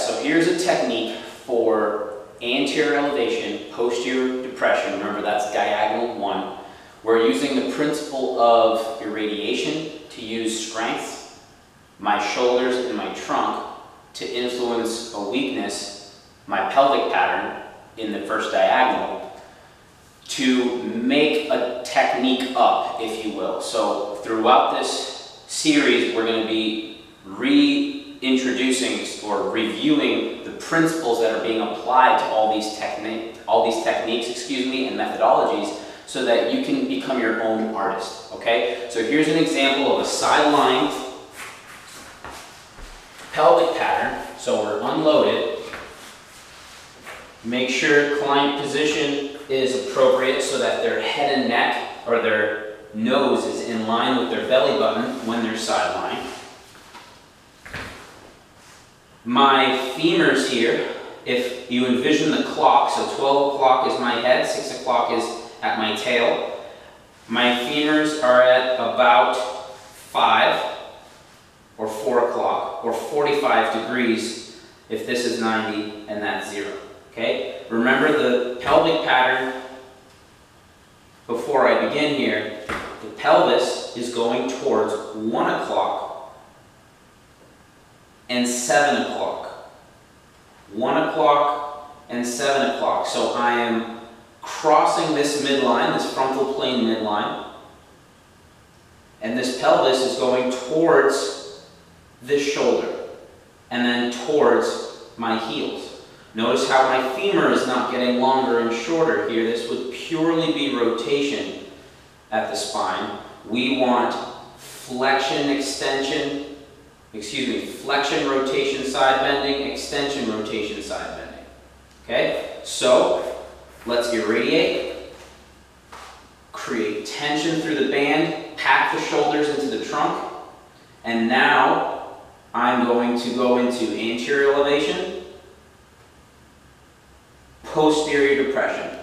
guys, so here's a technique for anterior elevation, posterior depression. Remember, that's diagonal 1. We're using the principle of irradiation to use strength, my shoulders and my trunk, to influence a weakness, my pelvic pattern in the first diagonal, to make a technique up, if you will. So throughout this series, we're going to be reintroducing or reviewing the principles that are being applied to all these techniques, and methodologies, so that you can become your own artist. Okay? So here's an example of a side-lying pelvic pattern. So we're unloaded. Make sure client position is appropriate so that their head and neck, or their nose, is in line with their belly button when they're side-lying. My femurs here, if you envision the clock, so 12 o'clock is my head, 6 o'clock is at my tail. My femurs are at about 5 or 4 o'clock, or 45 degrees if this is 90 and that's 0. Okay? Remember the pelvic pattern before I begin here. The pelvis is going towards 1 o'clock and 7 o'clock. 1 o'clock and 7 o'clock. So I am crossing this midline, this frontal plane midline, and this pelvis is going towards this shoulder and then towards my heels. Notice how my femur is not getting longer and shorter here. This would purely be rotation at the spine. We want flexion, extension, flexion, rotation, side bending, extension, rotation, side bending. Okay? So, let's irradiate, create tension through the band, pack the shoulders into the trunk, and now I'm going to go into anterior elevation, posterior depression,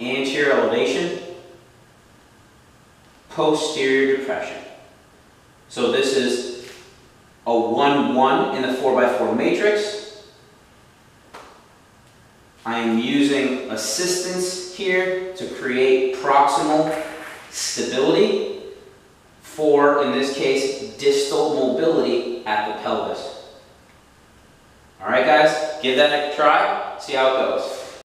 anterior elevation, posterior depression. So this is a 1-1 in the 4x4 matrix. I am using assistance here to create proximal stability for, in this case, distal mobility at the pelvis. Alright guys, give that a try, see how it goes.